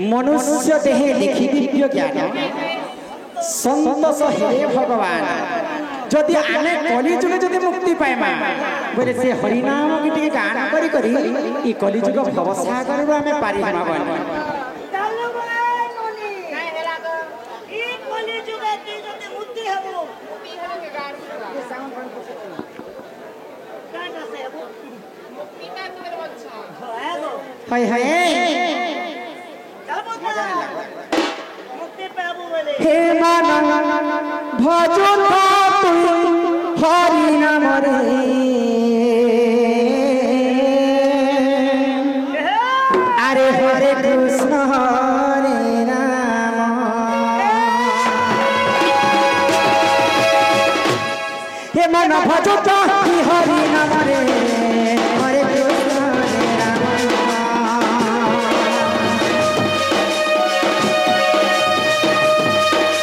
मनुष्य देहे लिखि दिव्य ज्ञान संतोष हे भगवान जदि आमे कली जुग जदि मुक्ति पाइमा बोले से हरिनाम की गान करी करी ई कली जुग भवसागर आमे पारि हमाबन हाय हाय हे मन भजो हरि नाम रे अरे हरे कृष्ण हरे राम हे मन भजो हरि नाम रे हरे कृष्ण हरे राम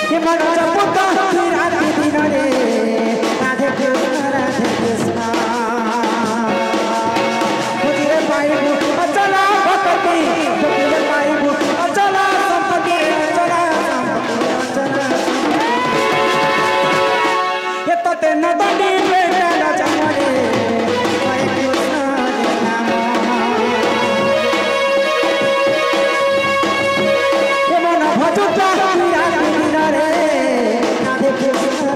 हे मन जपता राति दिन रे राधे कृष्ण खुदिरे पाइबु अचला भक्ति खुदिरे पाइबु अचला संपत्ति अचला संपत्ति अचला ये तते नदनी बेटा जमरे हरे कृष्ण हरे राम हे मन भजता राति दिन रे राधे कृष्ण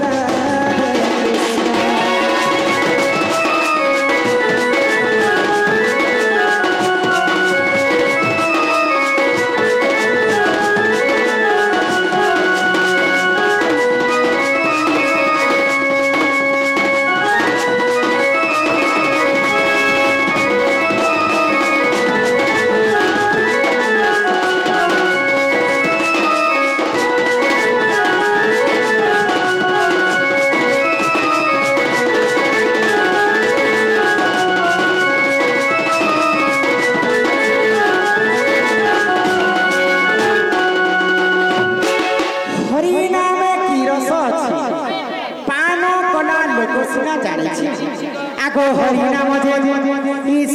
आगो हरि नाम जे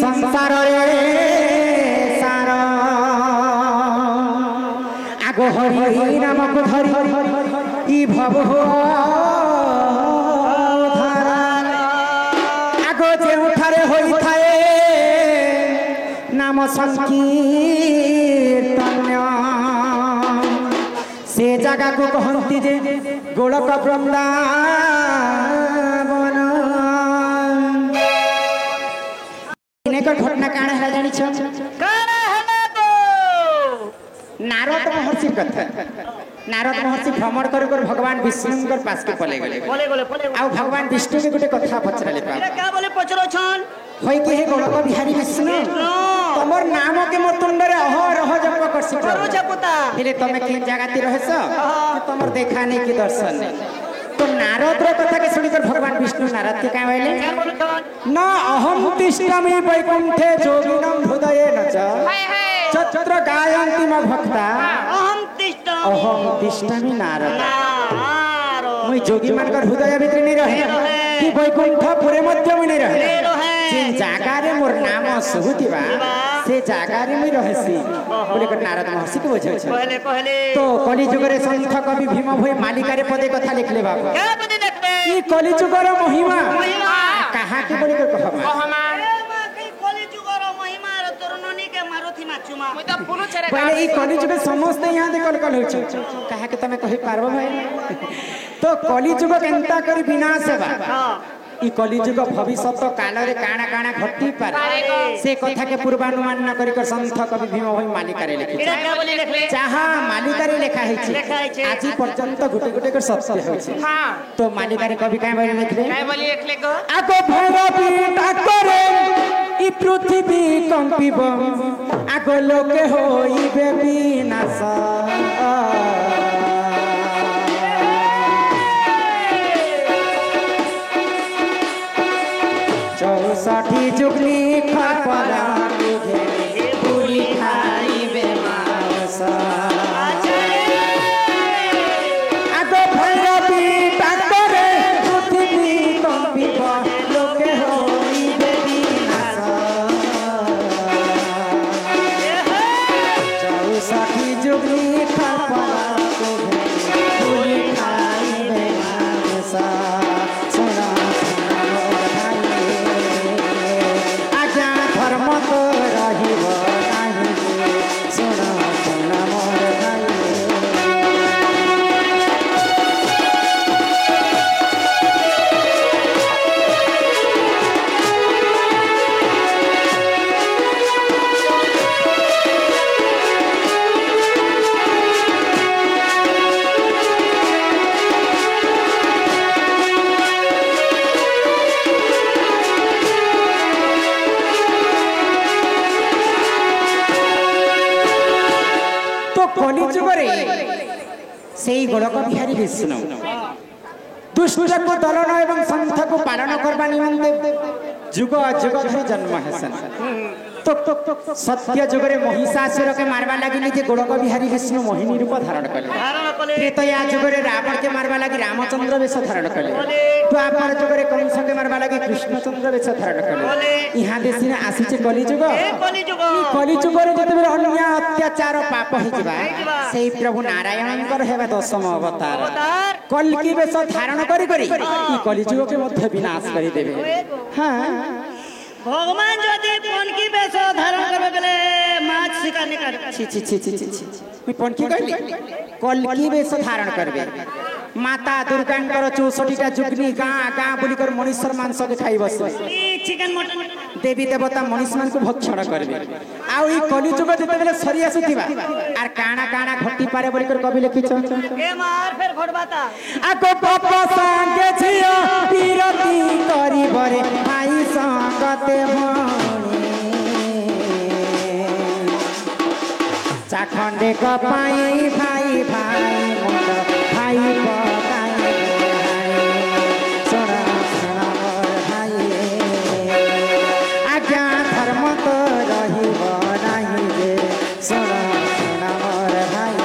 संसार रे सार आगो हरि नाम को धरि ई भव धारा आगो जे उठारे होई थाए नाम संकीर्तन से जगह को कहंती जे गोलक वृंदावन घटना काना है जानी छ काना है तो नारद महर्षि कथा नारद महर्षि भ्रमण कर भगवान विष्णु पास के पले गले आ भगवान विष्णु के गुटे कथा पचराले पा का बोले पचरो छन होय के हे गोलक बिहारी विष्णु तमर नाम के मतुंड रे अहरह जप करसी करो जपता हेले तमे के जगह ती रहस तमर देखा नहीं कि दर्शन नहीं तो नारद रो कथा के सुनिकर भगवान विष्णु नारद के का बोले न अहम तिष्ठामि वैकुंठे जोगिनं हृदयेन च चत्र गायन्ति म भक्ता अहम तिष्ठामि नारद मुई जोगी मानकर हृदय भीतर नहीं रहे कि वैकुंठ पुरे मध्य में नहीं रहे जिन जागा रे मोर नाम सुहुतिबा से जागा रे मैं रहसी बोले कर नारद महर्षि के बुझे पहले पहले तो कली जुग रे संत कवि भीम भोई मालिका रे पदे कथा लिखले बाबा क्या पदे देखते ई कली जुग रे महिमा कहा के बोले कर कहमा कली जुग रे महिमा रे तरुणनी के मारुथि माचुमा मैं तो फुलु छरे पहले ई कली जुग समस्त यहां देखल कल होछ कहा के तमे कहि पारबो भाई तो कली जुग केनता करी विनाश हेबा ई कलिजुग भविष्य काल रे काना काना घटी पार से कथा के पूर्वानुमान न करी कर संत कवि भीम भोई मालिका रे लिखि क्या बोली लिखले जहां मालिका रे लिखा है आज पर्यंत गुटे गुटे कर सत्य होछि हां तो मालिका रे कवि काय बोली लिखले काय बोली लिखले को आगो भैरवी डाकरे ई पृथ्वी कंपिब आगो लोके होइबे विनाश 64 जुगनी खपरा मुझे पूरी खाई बेमासा आगो भैरवी डाकरे पृथ्वी कंपिब लोके होइबे विनाश 64 जुगनी खपरा को पूरी खाइबे मानसा सुना सुना मोर भाई आज्ञा धर्म तो रहिब नाही सुना सुना मोर भाई से गोलक बिहारी विष्णु दुष्ट को दलन एवं संथ को पालन करवा निमंते जुग जुग धरि जन्म हेसन तो सत्य जुगरे महिषासुर के मारवा लगी निजे गोलक बिहारी विष्णु मोहिनी रूप धारण कले त्रेतया जुगरे रावण के मारवा लगी रामचंद्र वेश धारण कले द्वापर जुगरे कंस के मारवा लगी कृष्णचंद्र वेश धारण कले इहा देसी आसीचे कली जुग कली जुगरे जते अन्य अत्याचार पाप हिजबा सेही प्रभु नारायणकर हेबा दशम अवतार कल्की वेश धारण करी करी ई कली जुग के मध्य विनाश करी देबे हां भगवान जदि पनकी बेश धारण करबे बेले माछ शिकार नहीं कर छी छी छी छी छी मी पनकी कहली कल्की वेश धारण करबे माता दुर्गांकर 64टा जुगनी गाँ गाँ बुलिकर मनुष्य मांस के खाई बस चिकन मटन देवी देवता मनुष्य मान को भक्षण करबे आ ई कली जुग जते बेले सरी आसुथिबा आर काना काना घटी पारे बोलिकर कवि लिखिछ ए मार फेर घोड़बाता आ को पाप संगे छियो पीरती करी बरे भाई संगते मणि चाखंडे को पाई भाई भाई मुंड भाई पकाई सोना सोना मोर भाई आज्ञा धर्म तो रहिब नाही जे सोना सोना मोर भाई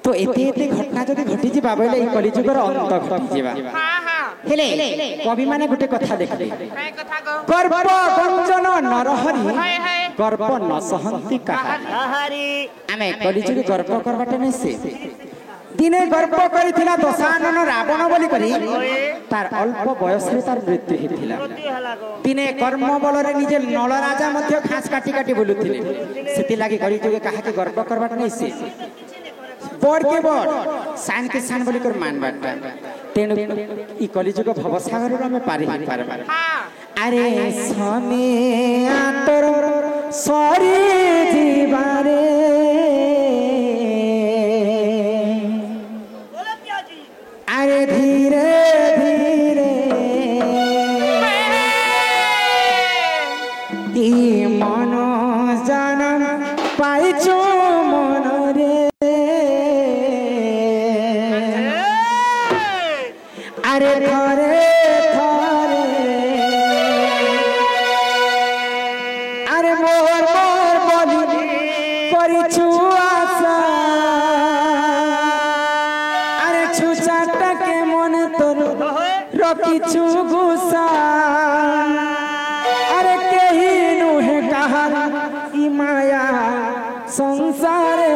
तो एते एते घटना जदि घटी जिबा बोले ई कली जुगर अंत घटी जिबा हां हां हेले कवि माने गुटे कथा देखले काय कथा गो गर्व गंजन नरहरि गर्व न सहंती कहारी आमे कली जुग गर्व करबाटे नै से दिने गर्व करिथिला दशानन रावण बोली करी तार अल्प बयस रे तार मृत्यु हिथिला दिने कर्म बल रे निजे नल राजा मध्ये घास काटी काटी बोलुथिले सेति लागि कली जुग काहा के गर्व करबाटे नै से बड़ के बड़ सान के सान बोली कर मान बाटा तेनु ई कलिजुग भवसागर रे में पारी पारबा अरे समय आतर सरी जीवारे अरे धीरे धीरे ई मन जनम पाइछो मन रे अरे थरे थरे अरे मोर मोर बोली करिछु आशा अरे छुचाटा के मन तोर रखिछु गुस्सा अरे केही नुहे कहा ई माया संसारे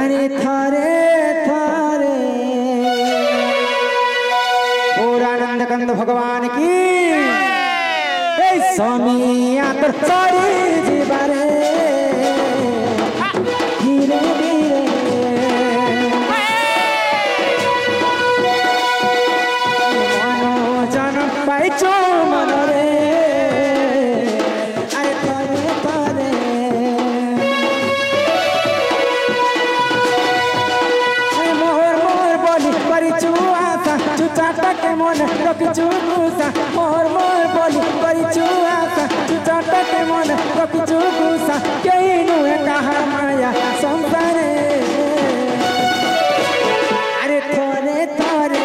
अरे थारे थारे पूरानंद कंद भगवान की स्वामी आतर सारी जीवारे धीरे धीरे मनो जन पाइछो मन रे अरे थारे थारे चुचाटा के मन रखिछु गुस्सा मोर मोर बोली करिछु आशा चुचाटा के मन रखिछु गुसा केही नुहे कहाँ माया संसारे अरे थोरे थोरे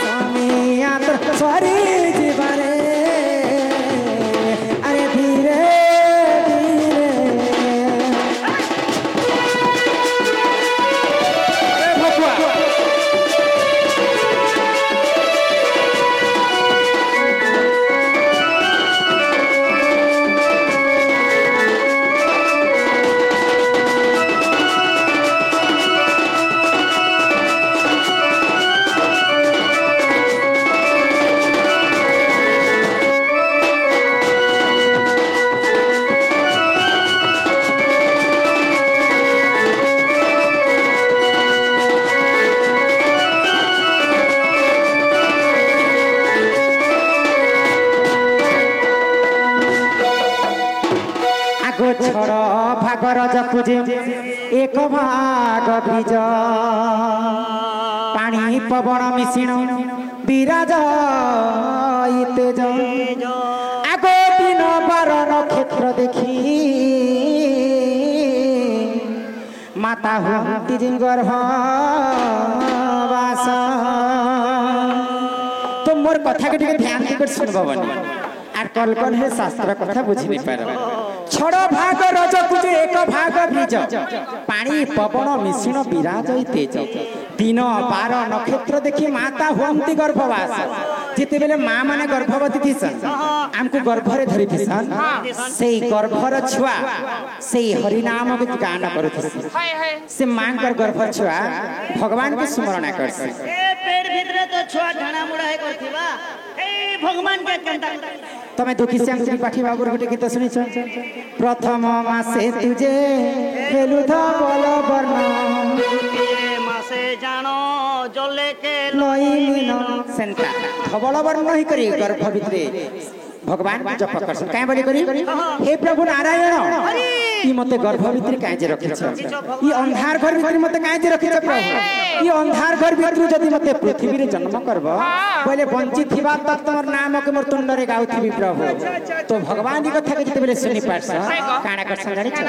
स्वामी यात्र सरी जीवने अरे धीरे छड़ भागर जपुजे एक भाग बीज पानी पवन मिश्रण विराज तेज आगो दिन बार नक्षत्र देखी माता हुंती गर्भ वास तो मोर कथा के ध्यान देकर सुनब बनी आर कल कल है शास्त्र कथा बुझी नहीं पार छड़ भाग रजपुजे एक भाग बीज पानी पवन मिश्रण विराज तेज दिन बार नक्षत्र देखी माता हुंती गर्भवास जिते बेले माँ माने गर्भवती थीसन आमको गर्भरे धरी थीसन से गर्भर छुआ से हरिनाम के गान करुथि से मां कर गर्भर छुआ भगवान के स्मरण करसी ए पेट भीतर तो छुआ ढाणा मुड़ा है करथिबा ए भगवान के कंटा तमे दुखी श्याम श्री पाठी बाबूर गोटे गीत शुणी प्रथम मासे तुझे हेलु धवल वर्ण मासे जानो जले के लई मीन सेंटा धवल वर्ण ही करी गर्भ भितरे भगवान जप करसन काहे बोली करी हे प्रभु नारायण ई मते गर्भ भितरे काहे जे रखिछ ई अंधार घर भितरे मते काहे जे रखिछ प्रभु ई अंधार घर भितरे जदी मते पृथ्वी रे जन्म करबो पहले वंचित थिबा तब तोर नाम के मोर तुंड रे गाउथिबी प्रभु तो भगवान की कथा के जते बेले सुनि पारस काना करसन जानि छ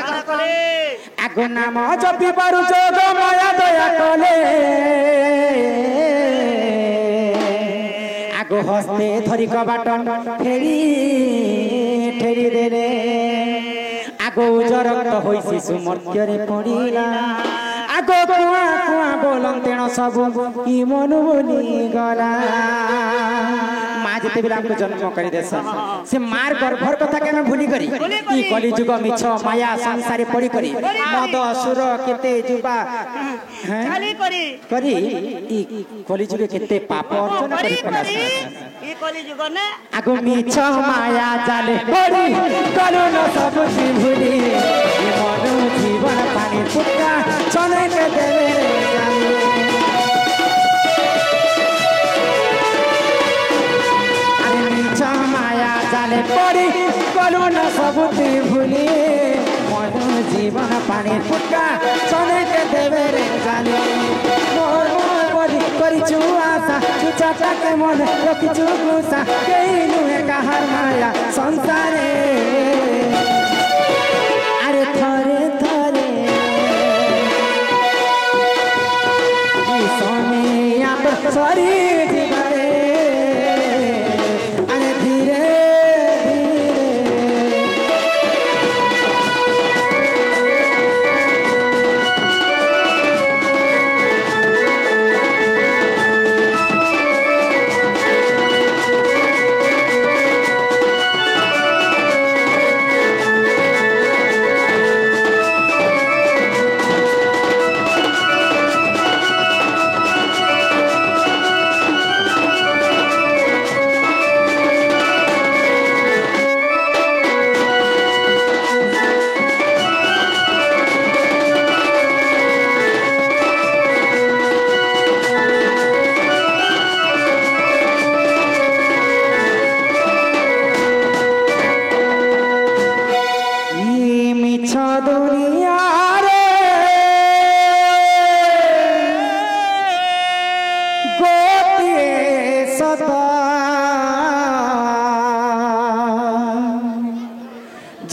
आगो नाम जपि पारु जोग माया दया कले आगो हस्ते धरी कबाटन फेरी ठेरी देले आगो उजरक्त होई शिशु मर्त्यरे पड़िला आगो कुआ कुआ बोलन तेण सब ई मनु बोली गला माँ जिते बेला हमको जन्म करी देसन से मार गर्भर कथा के भूली करी ई कली जुग मिछ माया संसारे पड़ी करी मद असुर केते जुबा खाली करी ई कली जुग केते पाप अर्जन करी प्रकाश ई कली जुग ने आगो मिछ माया जाले पड़ी करू न सब भूली ई मनु जीवन पानी पुत्रा चले के देवे जानी माया जाले पड़ी कलु न सबुती भूली मनु जीवन पानी फुटका चले के देवे रे जानी मोर मोर बड़ी करिछु आशा चुचाटा के मन रखिछु गुसा केही नुहे कहार माया संसारे अरे थरे थरे ई स्वामी आप सरी जीवने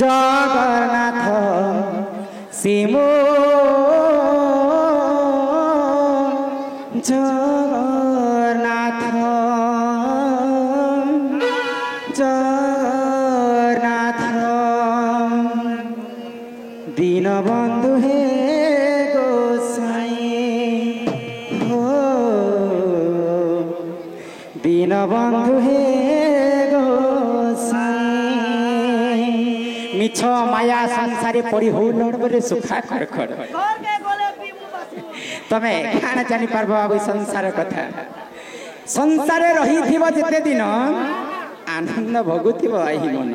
जगन्नाथ सिमो जगन्नाथ जगन्नाथ दीनबंधु हे गोसाई हो दीनबंधु हे गोसाई मिछ माया संसारे पड़ी हो लड़बरे सुखा खड़ खड़ घर के गोले पीबू बासु तमे खाना जानी पारबो बाबू संसार कथा संसारे रही थिबो जेते दिन आनंद भोगुथिबो आही मन